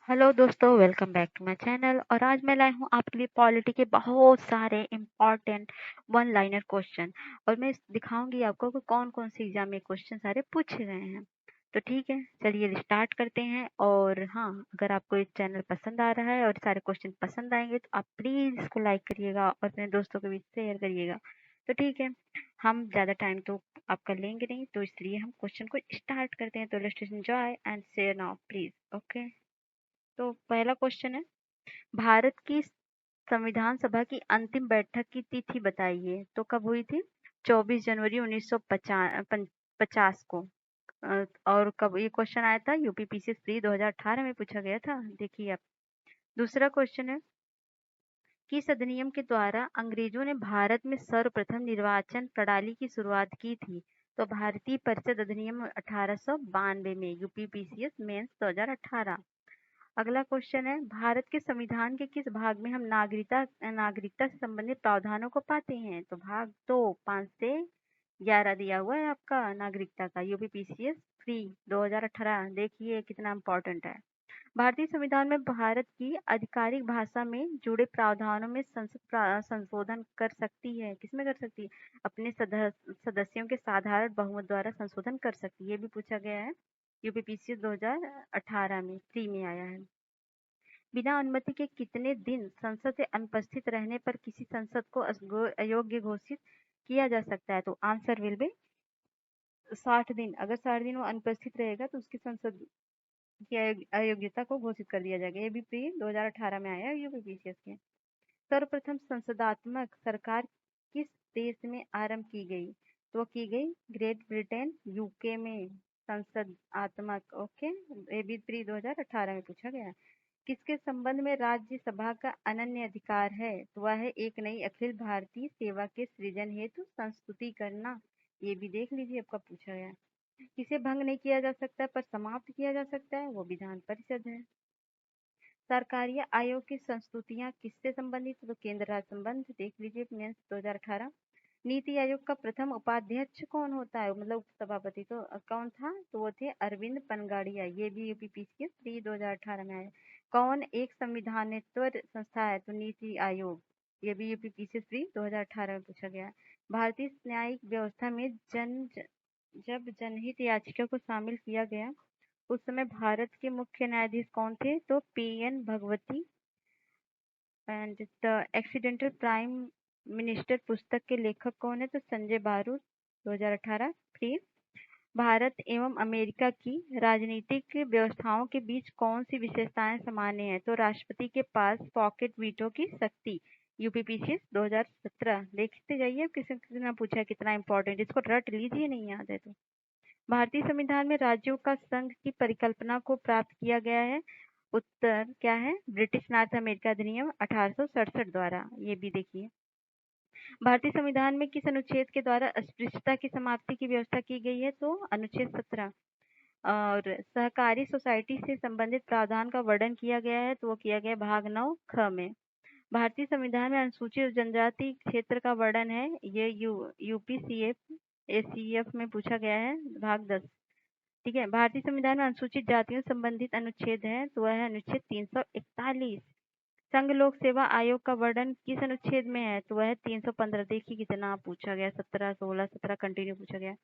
Hello दोस्तों, welcome back to my channel. और आज मैं लाई हूँ आपके लिए पॉलिटी के बहुत सारे इम्पोर्टेंट वन लाइनर क्वेश्चन। और मैं दिखाऊंगी आपको कि कौन कौन से एग्जाम में क्वेश्चन सारे पूछे गए हैं। तो ठीक है, चलिए स्टार्ट करते हैं। और हाँ, अगर आपको ये चैनल पसंद आ रहा है और सारे क्वेश्चन पसंद आएंगे तो आप प्लीज़ इसको लाइक करिएगा और अपने दोस्तों के बीच शेयर करिएगा। तो ठीक है, हम ज़्यादा टाइम तो आपका लेंगे नहीं, तो इसलिए हम क्वेश्चन को स्टार्ट करते हैं। तो let's enjoy and share now please. Okay, तो पहला क्वेश्चन है, भारत की संविधान सभा की अंतिम बैठक की तिथि बताइए। तो कब हुई थी? 24 जनवरी 1950 को। और कब ये क्वेश्चन आया था? यूपीपीसी प्री 2018 में पूछा गया था। देखिए आप। दूसरा क्वेश्चन है, किस अधिनियम के द्वारा अंग्रेजों ने भारत में सर्वप्रथम निर्वाचन प्रणाली की शुरुआत की थी? तो भारतीय परिषद अधिनियम 1892 में, यूपीपीसीएस मेंस 2018। अगला क्वेश्चन है, भारत के संविधान के किस भाग में हम नागरिकता से संबंधित प्रावधानों को पाते हैं? तो भाग 2, 5 से 11 दिया हुआ है आपका नागरिकता का, यूपीपीसीएस फ्री 2018। देखिए कितना इम्पोर्टेंट है। भारतीय संविधान में भारत की आधिकारिक भाषा में जुड़े प्रावधानों में संसद संशोधन कर सकती है। किसमें कर सकती है? अपने सदस्यों के साधारण बहुमत द्वारा संशोधन कर सकती है। ये भी पूछा गया है, यूपीपीसी 2018 में फ्री में आया है। बिना अनुमति के कितने दिन संसद से अनुपस्थित रहने पर किसी संसद को अयोग्य घोषित किया जा सकता है? तो आंसर विल बी 60 दिन। अगर 60 दिन वो अनुपस्थित रहेगा तो उसकी संसद की अयोग्यता को घोषित कर दिया जाएगा। ये भी प्री 2018 में आया है यूपीपीसीएस के। सर्वप्रथम संसदात्मक सरकार किस देश में आरंभ की गई? तो वो की गई ग्रेट ब्रिटेन, यूके में संसदात्मक। ओके, ये भी प्री 2018 में पूछा गया है। किसके संबंध में राज्यसभा का अनन्य अधिकार है? तो वह है एक नई अखिल भारतीय सेवा के सृजन हेतु संस्तुति करना। ये भी देख लीजिए, आपका पूछा गया है। किसे भंग नहीं किया जा सकता पर समाप्त किया जा सकता है? वो विधान परिषद है। सरकारीय आयोग की संस्तुतियां किससे संबंधित? तो केंद्र राज्य संबंध। देख लीजिए मेंस 2018। नीति आयोग का प्रथम उपाध्यक्ष कौन होता है, मतलब उपसभापति? तो कौन था? तो वो थे अरविंद पनगाड़िया। ये भी यूपीपीसी प्री 2018 में आया। कौन एक संविधानेतर संस्था है? तो नीति आयोग। ये भी यूपीपीसी प्री 2018 में पूछा गया है। भारतीय न्यायिक व्यवस्था में जब जनहित याचिका को शामिल किया गया उस समय भारत के मुख्य न्यायाधीश कौन थे? तो PN Bhagwati. And the accidental prime minister पुस्तक के लेखक कौन है? तो संजय बारोट 2018 फ्री। भारत एवं अमेरिका की राजनीतिक व्यवस्थाओं के बीच कौन सी विशेषताएं सामान्य है? तो राष्ट्रपति के पास पॉकेट वीटो की शक्ति। यूपीपीसी 2017। देखते जाइए किसी ने पूछा है, कितना इंपॉर्टेंट। इसको रट लीजिए, नहीं याद है तो। भारतीय संविधान में राज्यों का संघ की परिकल्पना को प्राप्त किया गया है। उत्तर क्या है? ब्रिटिश नॉर्थ अमेरिका अधिनियम 1867 द्वारा। ये भी देखिए। भारतीय संविधान में किस अनुच्छेद के द्वारा अस्पृश्यता की समाप्ति की व्यवस्था की गई है? तो अनुच्छेद 17। और सहकारी सोसाइटी से संबंधित प्रावधान का वर्णन किया गया है, तो वो किया गया भाग 9 ख में। भारतीय संविधान में अनुसूचित जनजाति क्षेत्र का वर्णन है, ये यूपीसीएफ एसीएफ में पूछा गया है, भाग 10। ठीक है। भारतीय संविधान में अनुसूचित जातियों से संबंधित अनुच्छेद है, तो वह है अनुच्छेद 341। संघ लोक सेवा आयोग का वर्णन किस अनुच्छेद में है? तो वह है 315। देखिए कितना पूछा गया, 17, 16, 17 कंटिन्यू पूछा गया।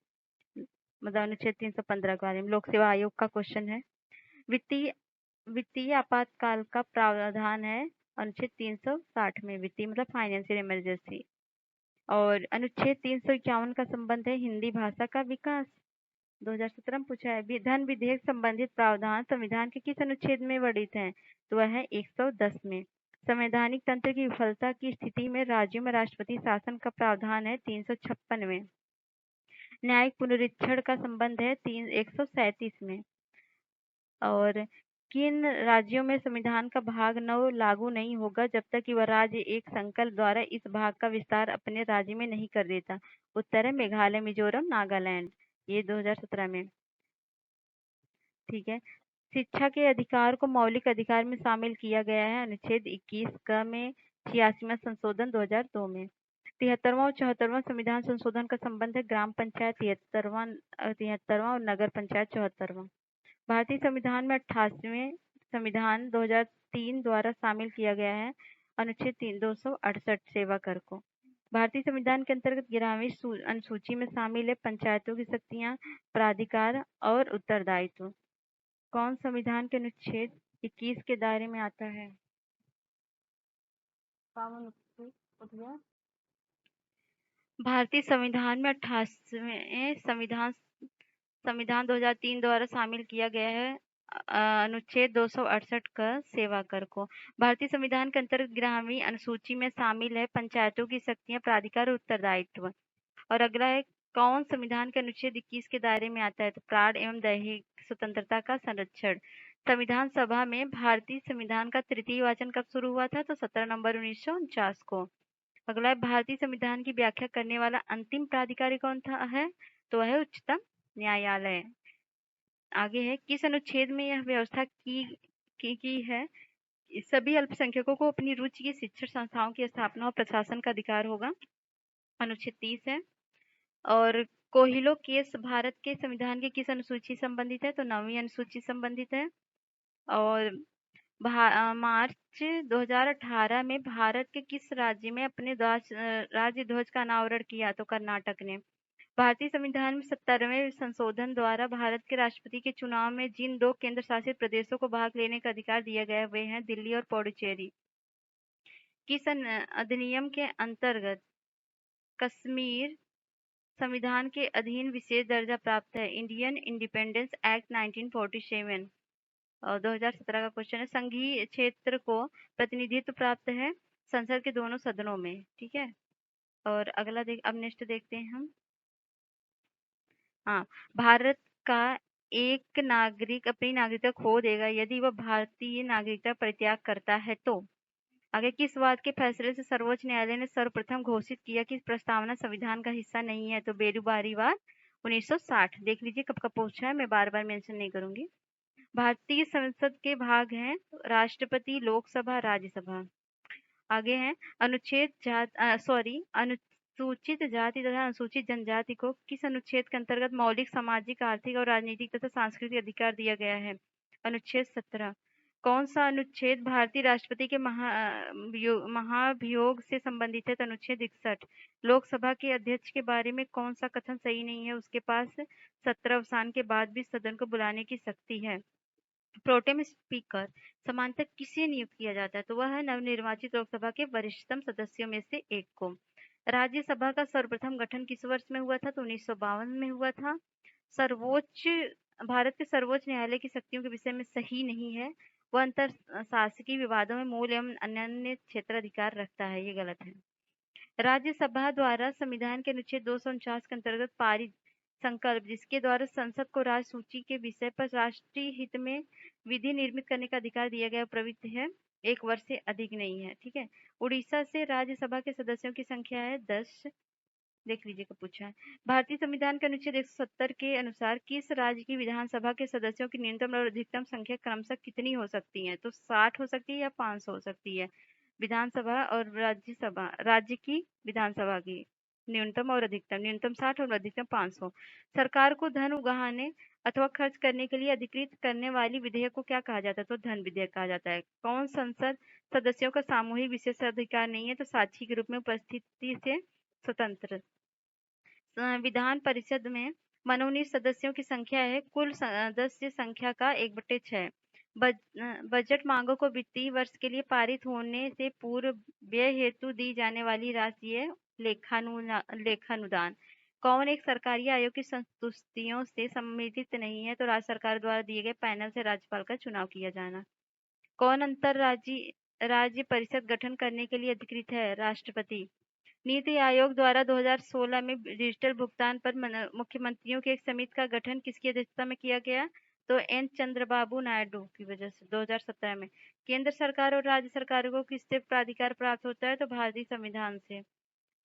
मतलब अनुच्छेद 315 के बारे में लोक सेवा आयोग का क्वेश्चन है। वित्तीय वित्तीय आपातकाल का प्रावधान है अनुच्छेद 360 में। वित्तीय मतलब फाइनेंशियल इमरजेंसी। और अनुच्छेद 351 का संबंध है हिंदी भाषा का विकास। 2017 में पूछा है। धन विधेयक संबंधित प्रावधान संविधान के किस अनुच्छेद में वर्णित है? तो वह है 110 में। संवैधानिक तंत्र की विफलता की स्थिति में राज्यों में राष्ट्रपति शासन का प्रावधान है 356 में। न्यायिक पुनरीक्षण का संबंध है 137 में। और किन राज्यों में संविधान का भाग 9 लागू नहीं होगा जब तक कि वह राज्य एक संकल्प द्वारा इस भाग का विस्तार अपने राज्य में नहीं कर देता? उत्तर है मेघालय, मिजोरम, नागालैंड। ये 2017 में। ठीक है। शिक्षा के अधिकार को मौलिक अधिकार में शामिल किया गया है अनुच्छेद 21 क में। 86वां संशोधन 2002 में। 73वां और 74वां संविधान संशोधन का संबंध है ग्राम पंचायत 73वां और नगर पंचायत 74वां। भारतीय संविधान में 88वें संविधान 2003 द्वारा शामिल किया गया है? अनुच्छेद 268 सेवा कर को। भारतीय संविधान के अंतर्गत 11वीं अनुसूची में शामिल है पंचायतों की शक्तियां, प्राधिकार और उत्तरदायित्व। कौन संविधान के अनुच्छेद 21 के दायरे में आता है? भारतीय संविधान में 88वें संविधान 2003 द्वारा शामिल किया गया है अनुच्छेद 268 का सेवा कर को। भारतीय संविधान के अंतर्गत 11वीं अनुसूची में शामिल है पंचायतों की शक्तियां, प्राधिकार और उत्तरदायित्व। और अगला है कौन संविधान के अनुच्छेद 21 के दायरे में आता है? तो प्राण एवं दैहिक स्वतंत्रता का संरक्षण। संविधान सभा में भारतीय संविधान का तृतीय वाचन कब शुरू हुआ था? तो 17 नवंबर 1949 को। अगला है भारतीय संविधान की व्याख्या करने वाला अंतिम प्राधिकारी कौन था है? तो वह उच्चतम न्यायालय। आगे है किस अनुच्छेद में यह व्यवस्था की है? सभी अल्पसंख्यकों को अपनी रुचि की शिक्षण संस्थाओं की स्थापना और प्रशासन का अधिकार होगा। अनुच्छेद 30 है। और कोहिलो केस भारत के संविधान के किस अनुसूची संबंधित है? तो 9वीं अनुसूची संबंधित है। और मार्च 2018 में भारत के किस राज्य में अपने राज्य ध्वज का अनावरण किया? तो कर्नाटक ने। भारतीय संविधान में 70वें संशोधन द्वारा भारत के राष्ट्रपति के चुनाव में जिन 2 केंद्र शासित प्रदेशों को भाग लेने का अधिकार दिया गया है वे हैं दिल्ली और पुडुचेरी। किस अधिनियम के अंतर्गत कश्मीर संविधान के अधीन विशेष दर्जा प्राप्त है? Indian independence act 1947। और 2017 का क्वेश्चन है संघीय क्षेत्र को प्रतिनिधित्व प्राप्त है संसद के दोनों सदनों में। ठीक है। और अगला अब नेक्स्ट देखते हैं हम। हाँ, भारत का एक नागरिक अपनी नागरिकता खो देगा यदि वह भारतीय नागरिकता परित्याग करता है तो आगे किस बात के फैसले से सर्वोच्च न्यायालय ने सर्वप्रथम घोषित किया कि प्रस्तावना संविधान का हिस्सा नहीं है? तो बेरुबारी वाद 1960। देख लीजिए कब कब पूछा है, मैं बार बार मेंशन नहीं करूंगी। भारतीय संसद के भाग हैं राष्ट्रपति, लोकसभा, राज्यसभा। आगे है अनुसूचित जाति तथा अनुसूचित जनजाति को किस अनुच्छेद के अंतर्गत मौलिक सामाजिक, आर्थिक और राजनीतिक तथा सांस्कृतिक अधिकार दिया गया है? अनुच्छेद 17। कौन सा अनुच्छेद भारतीय राष्ट्रपति के महाभियोग से संबंधित है? तो अनुच्छेद 61। लोकसभा के अध्यक्ष के बारे में कौन सा कथन सही नहीं है? उसके पास सत्र अवसान के बाद भी सदन को बुलाने की शक्ति है। प्रोटेम स्पीकर समांतर किसे नियुक्त किया जाता है? तो वह है नवनिर्वाचित लोकसभा के वरिष्ठतम सदस्यों में से एक को। राज्यसभा का सर्वप्रथम गठन किस वर्ष में हुआ था? तो 1952 में हुआ था। भारत के सर्वोच्च न्यायालय की शक्तियों के विषय में सही नहीं है। वह अंतर शासकीय विवादों में मूल एवं अन्य क्षेत्राधिकार रखता है, ये गलत है। राज्यसभा द्वारा संविधान के अनुच्छेद 249 के अंतर्गत पारित संकल्प जिसके द्वारा संसद को राज्य सूची के विषय पर राष्ट्रीय हित में विधि निर्मित करने का अधिकार दिया गया प्रवृत्ति है 1 वर्ष से अधिक नहीं है। ठीक है। उड़ीसा से राज्यसभा के सदस्यों की संख्या है 10। देख लीजिए कब पूछा है। भारतीय संविधान के अनुच्छेद 170 के अनुसार किस राज्य की विधानसभा के सदस्यों की न्यूनतम और अधिकतम संख्या क्रमशः कितनी हो सकती है? तो 60 हो सकती है या 500 हो सकती है। विधानसभा और राज्यसभा, राज्य की विधानसभा की न्यूनतम और अधिकतम, न्यूनतम 60 और अधिकतम 500। सरकार को धन उगाहने अथवा खर्च करने के लिए अधिकृत करने वाली विधेयक को क्या कहा जाता है? तो धन विधेयक कहा जाता है। कौन संसद सदस्यों का सामूहिक विशेषाधिकार नहीं है? तो साक्षी के रूप में उपस्थिति से स्वतंत्र। विधान परिषद में मनोनीत सदस्यों की संख्या है कुल सदस्य संख्या का 1/6। बजट मांगों को वित्तीय वर्ष के लिए पारित होने से पूर्व व्यय हेतु दी जाने वाली राशि है लेखानुदान। कौन एक सरकारी आयोग की संस्तुतियों से सम्मिलित नहीं है? तो राज्य सरकार द्वारा दिए गए पैनल से राज्यपाल का चुनाव किया जाना। कौन राज्य परिषद गठन करने के लिए अधिकृत है? राष्ट्रपति। नीति आयोग द्वारा 2016 में डिजिटल भुगतान पर मुख्यमंत्रियों की एक समिति का गठन किसकी अध्यक्षता में किया गया? तो एन चंद्रबाबू नायडू की वजह से 2017 में। केंद्र सरकार और राज्य सरकारों को किससे प्राधिकार प्राप्त होता है? तो भारतीय संविधान से।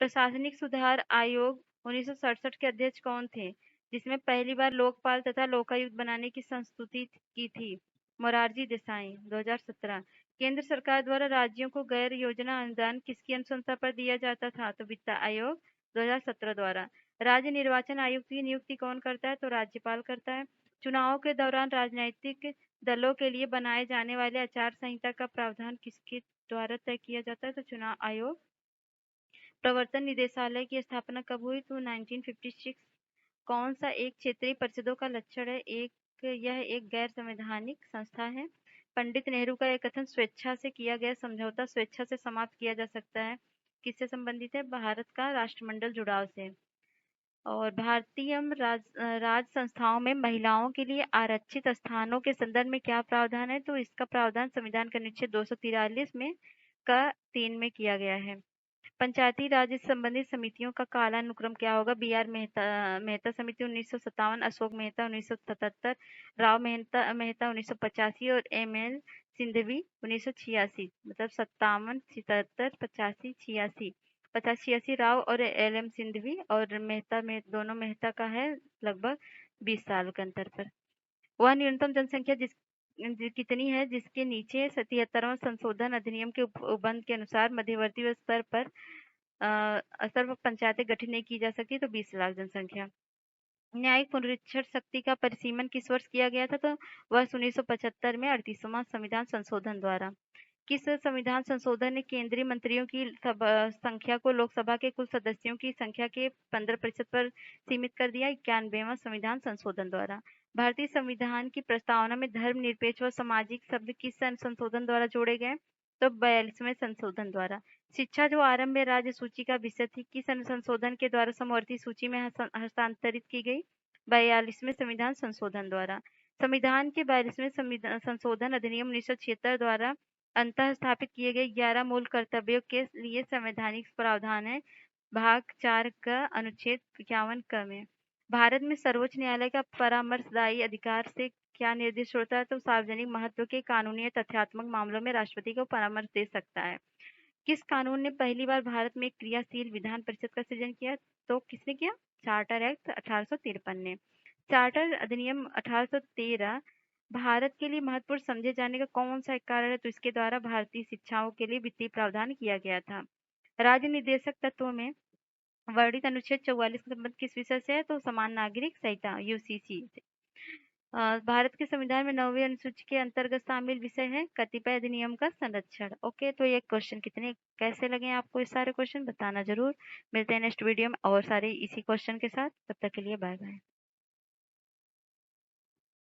प्रशासनिक सुधार आयोग 1967 के अध्यक्ष कौन थे जिसमें पहली बार लोकपाल तथा लोकायुक्त बनाने की संस्तुति की थी? मोरारजी देसाई 2017। केंद्र सरकार द्वारा राज्यों को गैर योजना अनुदान किसकी अनुशंसा पर दिया जाता था? तो वित्त आयोग 2017 द्वारा। राज्य निर्वाचन आयुक्त की नियुक्ति कौन करता है? तो राज्यपाल करता है। चुनाव के दौरान राजनीतिक दलों के लिए बनाए जाने वाले आचार संहिता का प्रावधान किसके द्वारा तय किया जाता है? तो चुनाव आयोग। प्रवर्तन निदेशालय की स्थापना कब हुई? तो 1956। कौन सा एक क्षेत्रीय परिषदों का लक्षण है? यह एक गैर संवैधानिक संस्था है। पंडित नेहरू का यह कथन स्वेच्छा से किया गया समझौता स्वेच्छा से समाप्त किया जा सकता है, किससे संबंधित है? भारत का राष्ट्रमंडल जुड़ाव से। और भारतीय राज संस्थाओं में महिलाओं के लिए आरक्षित स्थानों के संदर्भ में क्या प्रावधान है? तो इसका प्रावधान संविधान का अनुच्छेद 243 में का 3 में किया गया है। पंचायती राज से संबंधित समितियों का कालानुक्रम क्या होगा? बी आर मेहता समिति 1957, अशोक मेहता 1977, राव मेहता मेहता 1985 और एम एल सिंघवी 1986। मतलब 57, 77, 85, 86। 85-86 राव और एल एम सिंघवी और मेहता में दोनों मेहता का है लगभग 20 साल के अंतर पर। वह न्यूनतम जनसंख्या कितनी है जिसके नीचे 77वां संशोधन अधिनियम के उपबंध के अनुसार मध्यवर्ती स्तर पर सर्व पंचायतें गठित नहीं की जा सकती? तो 20 लाख जनसंख्या। न्यायिक पुनरीक्षण शक्ति का परिसीमन किस वर्ष किया गया था? तो वर्ष 1975 में 38वां संविधान संशोधन द्वारा। किस संविधान संशोधन ने केंद्रीय मंत्रियों की संख्या को लोकसभा के कुल सदस्यों की संख्या के 15% पर सीमित कर दिया? 91वां संविधान संशोधन द्वारा। भारतीय संविधान की प्रस्तावना में धर्मनिरपेक्ष व सामाजिक शब्द किस संशोधन द्वारा जोड़े गए? तो 42वें संशोधन द्वारा। शिक्षा जो आरंभ में राज्य सूची का विषय थी, किस संशोधन के द्वारा समवर्ती सूची में हस्तांतरित की गई? 42वें संविधान संशोधन द्वारा। संविधान के 42वें संशोधन अधिनियम 1976 द्वारा अंतः स्थापित किए गए 11 मूल कर्तव्यों के लिए संवैधानिक प्रावधान है। भाग 4 का अनुच्छेद 51 क में। भारत में सर्वोच्च न्यायालय का परामर्शदायी अधिकार से क्या निर्दिष्ट होता है? तो सार्वजनिक महत्व के कानूनी तथ्यात्मक मामलों में राष्ट्रपति को परामर्श दे सकता है। किस कानून ने पहली बार भारत में एक क्रियाशील विधान परिषद का सृजन किया? तो किसने किया? चार्टर एक्ट 1853 ने। चार्टर अधिनियम 1813 भारत के लिए महत्वपूर्ण समझे जाने का कौन सा एक कारण है? तो इसके द्वारा भारतीय शिक्षाओं के लिए वित्तीय प्रावधान किया गया था। राज्य निर्देशक तत्वों में वर्णित अनुच्छेद 44 का संबंध किस विषय से है? तो समान नागरिक संहिता यूसीसी से। भारत के संविधान में 9वीं अनुसूची के अंतर्गत शामिल विषय है कतिपय अधिनियम का संरक्षण। ओके, तो ये क्वेश्चन कितने कैसे लगे आपको? ये सारे क्वेश्चन बताना जरूर। मिलते हैं नेक्स्ट वीडियो में और सारे इसी क्वेश्चन के साथ। तब तक के लिए बाय बाय।